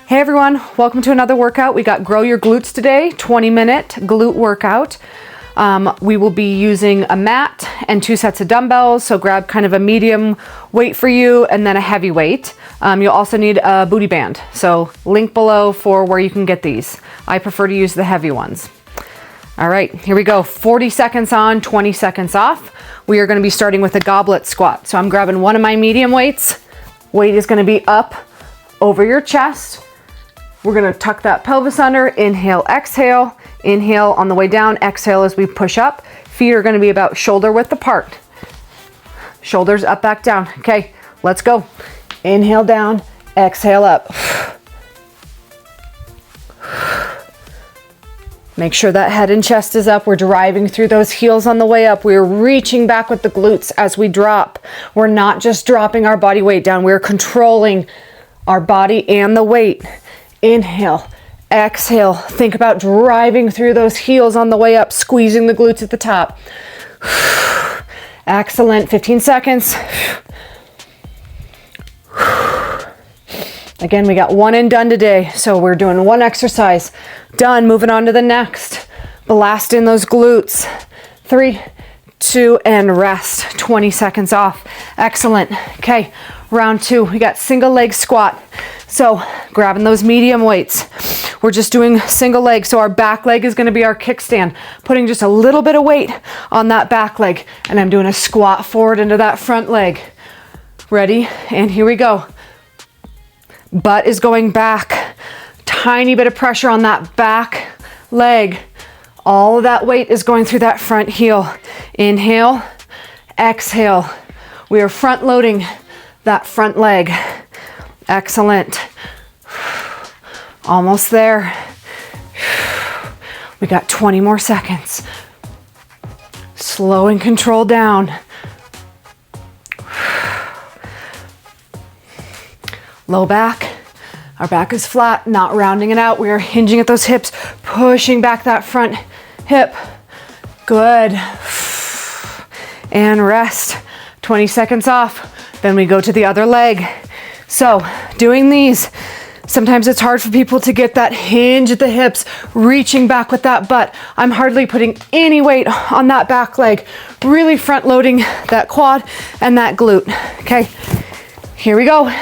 Hey everyone, welcome to another workout. We got Grow Your Glutes today, 20-minute glute workout. We will be using a mat and 2 sets of dumbbells, so grab kind of a medium weight for you and then a heavy weight. You'll also need a booty band, so link below for where you can get these. I prefer to use the heavy ones. All right, here we go. 40 seconds on, 20 seconds off. We are going to be starting with a goblet squat. So I'm grabbing one of my medium weights. Weight is going to be up over your chest. We're going to tuck that pelvis under, inhale, exhale, inhale on the way down, exhale as we push up. Feet are going to be about shoulder width apart. Shoulders up, back down. Okay, let's go. Inhale down, exhale up. Make sure that head and chest is up. We're driving through those heels on the way up. We're reaching back with the glutes as we drop. We're not just dropping our body weight down. We're controlling our body and the weight. Inhale, exhale. Think about driving through those heels on the way up, squeezing the glutes at the top. Excellent. 15 seconds. Again, we got one and done today. So we're doing one exercise. Done. Moving on to the next. Blast in those glutes. 3, 2, and rest. 20 seconds off. Excellent. Okay, round 2. We got single leg squat. So grabbing those medium weights. We're just doing single leg. So our back leg is going to be our kickstand. Putting just a little bit of weight on that back leg. And I'm doing a squat forward into that front leg. Ready? And here we go. Butt is going back. Tiny bit of pressure on that back leg. All of that weight is going through that front heel. Inhale, exhale. We are front loading that front leg. Excellent. Almost there. We got 20 more seconds. Slow and control down. Low back. Our back is flat, not rounding it out. We are hinging at those hips, pushing back that front hip. Good. And rest. 20 seconds off. Then we go to the other leg. So doing these, sometimes it's hard for people to get that hinge at the hips, reaching back with that butt. I'm hardly putting any weight on that back leg, really front loading that quad and that glute. Okay, here we go.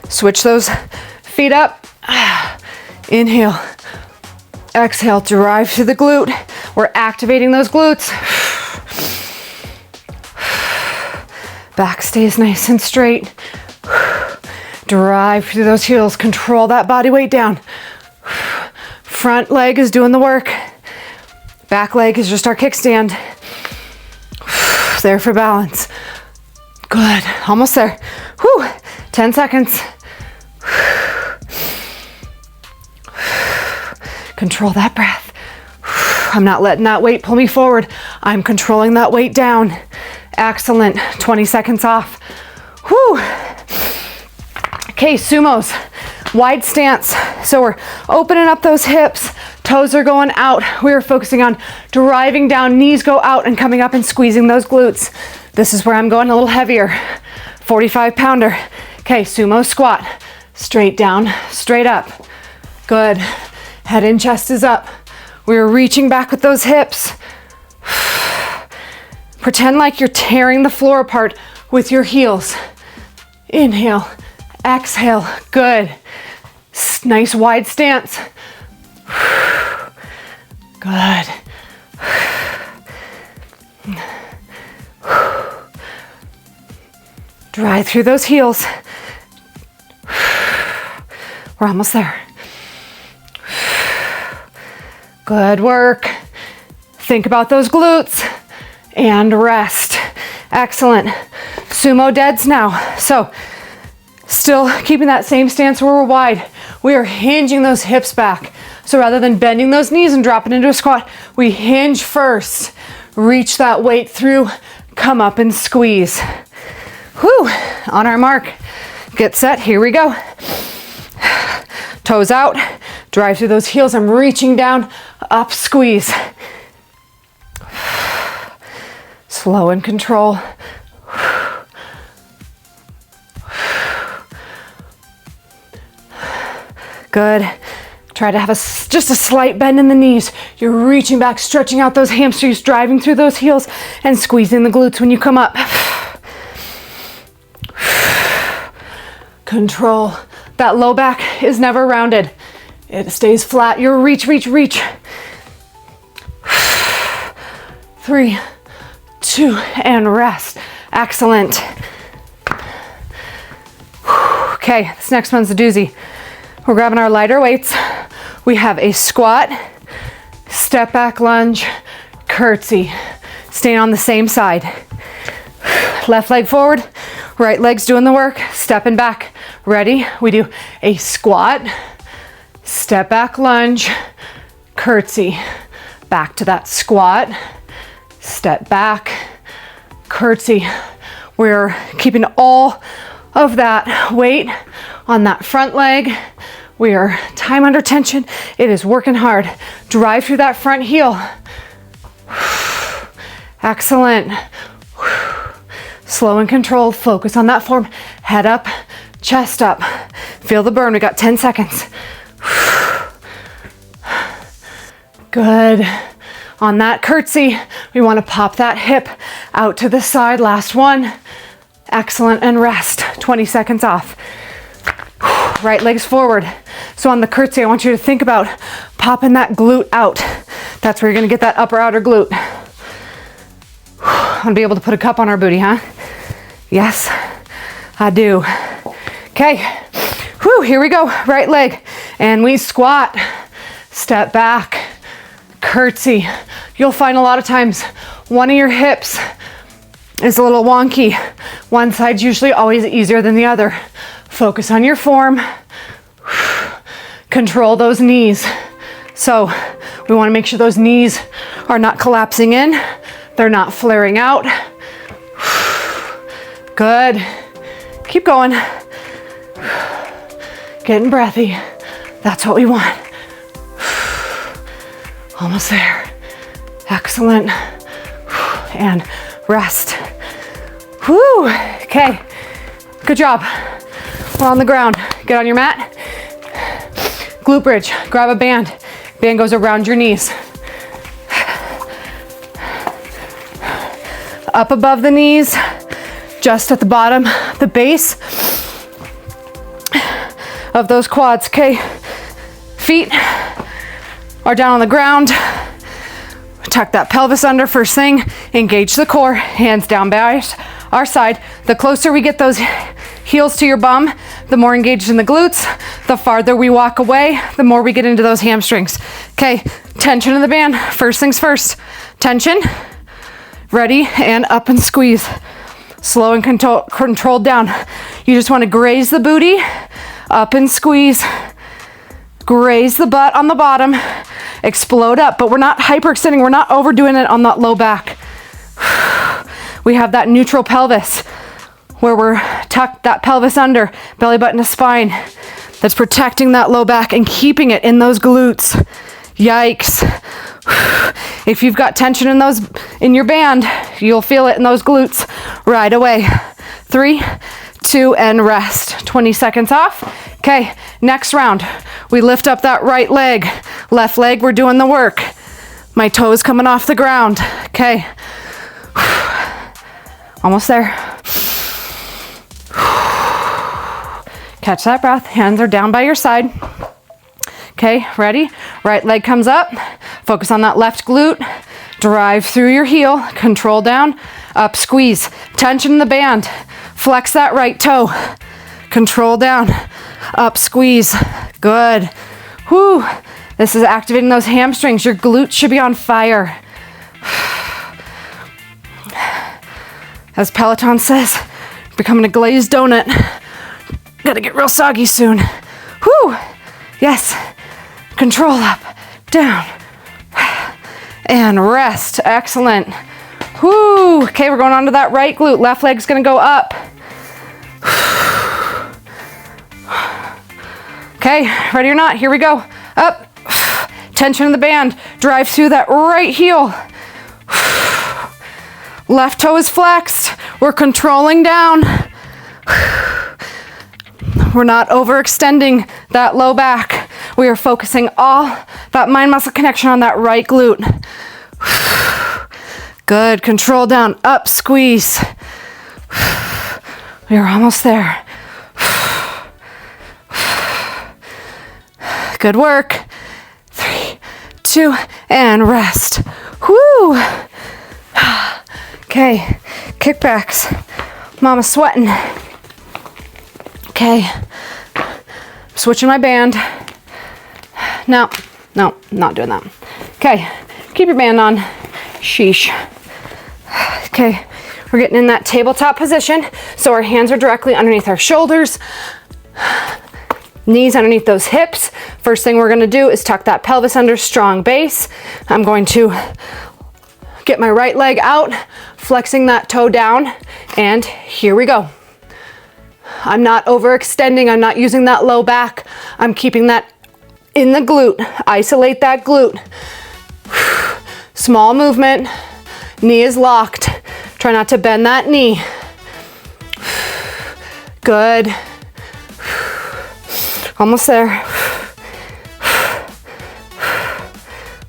Switch those feet up. Inhale, exhale, drive to the glute. We're activating those glutes. Back stays nice and straight. Drive through those heels, control that body weight down. Front leg is doing the work. Back leg is just our kickstand. There for balance. Good, almost there. Whew. 10 seconds. Control that breath. I'm not letting that weight pull me forward. I'm controlling that weight down. Excellent. 20 seconds off. Whew. Okay, sumos, wide stance. So we're opening up those hips, toes are going out. We're focusing on driving down, knees go out and coming up and squeezing those glutes. This is where I'm going a little heavier, 45 pounder. Okay, sumo squat, straight down, straight up. Good, head and chest is up. We're reaching back with those hips. Pretend like you're tearing the floor apart with your heels. Inhale. Exhale, good. Nice wide stance. Good. Drive through those heels. We're almost there. Good work. Think about those glutes and rest. Excellent. Sumo deads now. So, still keeping that same stance where we're wide. We are hinging those hips back. So rather than bending those knees and dropping into a squat, we hinge first. Reach that weight through, come up and squeeze. Whew, on our mark. Get set, here we go. Toes out, drive through those heels. I'm reaching down, up, squeeze. Slow and control. Good. Try to have just a slight bend in the knees. You're reaching back, stretching out those hamstrings, driving through those heels, and squeezing the glutes when you come up. Control. That low back is never rounded. It stays flat. You're reach. 3, 2, and rest. Excellent. Okay, this next one's a doozy. We're grabbing our lighter weights. We have a squat, step back lunge, curtsy. Staying on the same side. Left leg forward, right leg's doing the work, stepping back. Ready? We do a squat, step back lunge, curtsy. Back to that squat, step back, curtsy. We're keeping all of that weight on that front leg. We are time under tension. It is working hard. Drive through that front heel. Excellent. Slow and controlled. Focus on that form. Head up, chest up. Feel the burn. We got 10 seconds. Good. On that curtsy, we want to pop that hip out to the side. Last one. Excellent. And rest. 20 seconds off. Right leg's forward. So on the curtsy, I want you to think about popping that glute out. That's where you're going to get that upper outer glute. I want to be able to put a cup on our booty, huh? Yes, I do. Okay. Whew, here we go. Right leg. And we squat. Step back. Curtsy. You'll find a lot of times one of your hips is a little wonky. One side's usually always easier than the other. Focus on your form. Control those knees. So we want to make sure those knees are not collapsing in. They're not flaring out. Good. Keep going. Getting breathy. That's what we want. Almost there. Excellent. And rest. Whew. Okay. Good job. We're on the ground. Get on your mat. Glute bridge. Grab a band. Band goes around your knees. Up above the knees. Just at the bottom, the base of those quads. Okay. Feet are down on the ground. Tuck that pelvis under first thing. Engage the core. Hands down by our side. The closer we get those heels to your bum, the more engaged in the glutes. The farther we walk away, the more we get into those hamstrings. Okay, tension in the band. First things first. Tension. Ready, and up and squeeze. Slow and controlled down. You just want to graze the booty. Up and squeeze. Graze the butt on the bottom. Explode up, but we're not hyperextending. We're not overdoing it on that low back. We have that neutral pelvis where we're tucked that pelvis under, belly button to spine. That's protecting that low back and keeping it in those glutes. Yikes. If you've got tension in those in your band, you'll feel it in those glutes right away. 3, 2, and rest. 20 seconds off. Okay, next round. We lift up that right leg. Left leg, we're doing the work. My toes coming off the ground. Okay. Almost there. Catch that breath. Hands are down by your side. Okay, ready? Right leg comes up. Focus on that left glute. Drive through your heel. Control down. Up, squeeze. Tension in the band. Flex that right toe. Control down. Up, squeeze. Good. Whew. This is activating those hamstrings. Your glutes should be on fire. As Peloton says, becoming a glazed donut. Gotta get real soggy soon. Whew. Yes. Control up, down, and rest. Excellent. Whoo. Okay, we're going on to that right glute. Left leg's gonna go up. Okay, ready or not, here we go. Up. Tension in the band. Drive through that right heel. Left toe is flexed. We're controlling down. We're not overextending that low back. We are focusing all that mind-muscle connection on that right glute. Good, control down, up, squeeze. We are almost there. Good work. 3, 2, and rest. Woo! Okay, kickbacks. Mama's sweating. Okay, switching my band. No, not doing that. Okay, keep your band on. Sheesh. Okay, we're getting in that tabletop position. So our hands are directly underneath our shoulders. Knees underneath those hips. First thing we're gonna do is tuck that pelvis under, strong base. I'm going to get my right leg out, flexing that toe down, and here we go. I'm not overextending, I'm not using that low back. I'm keeping that in the glute. Isolate that glute. Small movement, knee is locked. Try not to bend that knee. Good. Almost there.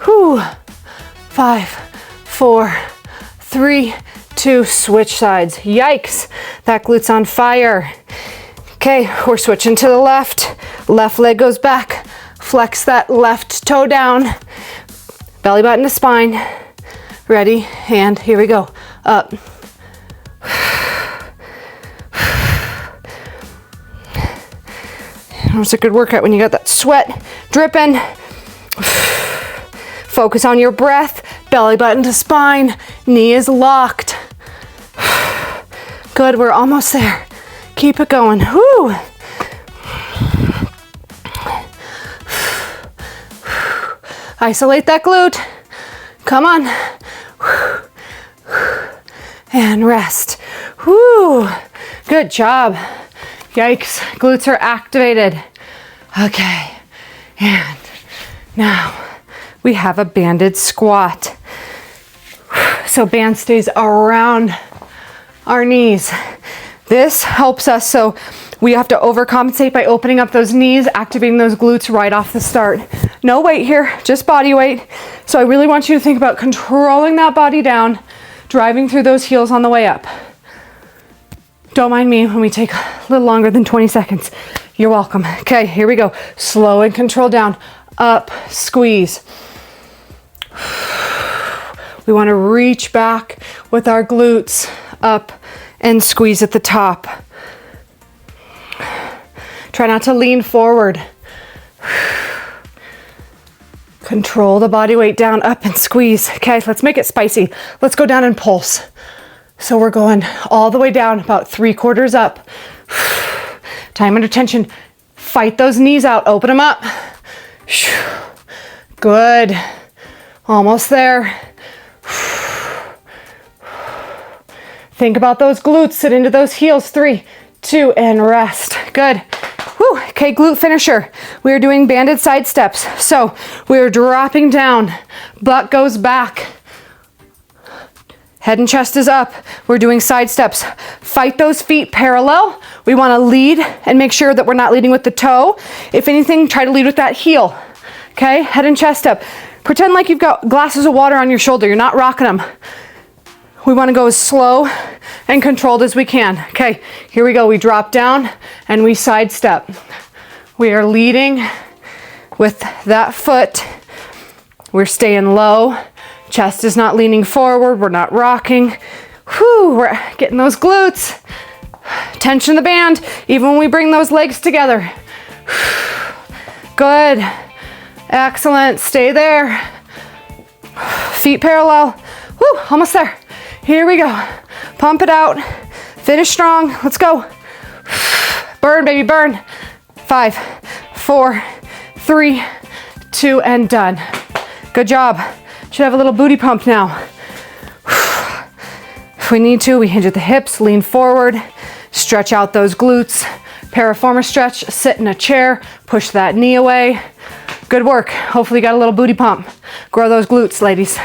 Whew. 5, 4, 3, 2, switch sides. Yikes, that glute's on fire. Okay, we're switching to the left. Left leg goes back. Flex that left toe down. Belly button to spine. Ready, and here we go. Up. It's a good workout when you got that sweat dripping. Focus on your breath. Belly button to spine. Knee is locked. Good, we're almost there. Keep it going. Woo! Isolate that glute. Come on. And rest. Woo! Good job. Yikes, glutes are activated. Okay, and now we have a banded squat. So band stays around our knees. This helps us, so we have to overcompensate by opening up those knees, activating those glutes right off the start. No weight here, just body weight. So I really want you to think about controlling that body down, driving through those heels on the way up. Don't mind me when we take a little longer than 20 seconds. You're welcome. Okay, here we go. Slow and control down. Up, squeeze. We want to reach back with our glutes up and squeeze at the top. Try not to lean forward. Control the body weight down, up and squeeze. Okay, let's make it spicy. Let's go down and pulse. So we're going all the way down, about 3/4 up. Time under tension. Fight those knees out, open them up. Good. Almost there. Think about those glutes, sit into those heels. 3, 2, and rest. Good. Whew. Okay, glute finisher. We are doing banded side steps. So we are dropping down, butt goes back. Head and chest is up. We're doing side steps. Fight those feet parallel. We want to lead and make sure that we're not leading with the toe. If anything, try to lead with that heel. Okay, head and chest up. Pretend like you've got glasses of water on your shoulder. You're not rocking them. We want to go as slow and controlled as we can. Okay, here we go. We drop down and we side step. We are leading with that foot. We're staying low. Chest is not leaning forward. We're not rocking. Whew, we're getting those glutes. Tension the band, even when we bring those legs together. Good. Excellent. Stay there. Feet parallel. Whew, almost there. Here we go. Pump it out. Finish strong. Let's go. Burn, baby, burn. 5, 4, 3, 2, and done. Good job. Should have a little booty pump now. If we need to, we hinge at the hips, lean forward, stretch out those glutes. Piriformis stretch, sit in a chair, push that knee away. Good work. Hopefully you got a little booty pump. Grow those glutes, ladies.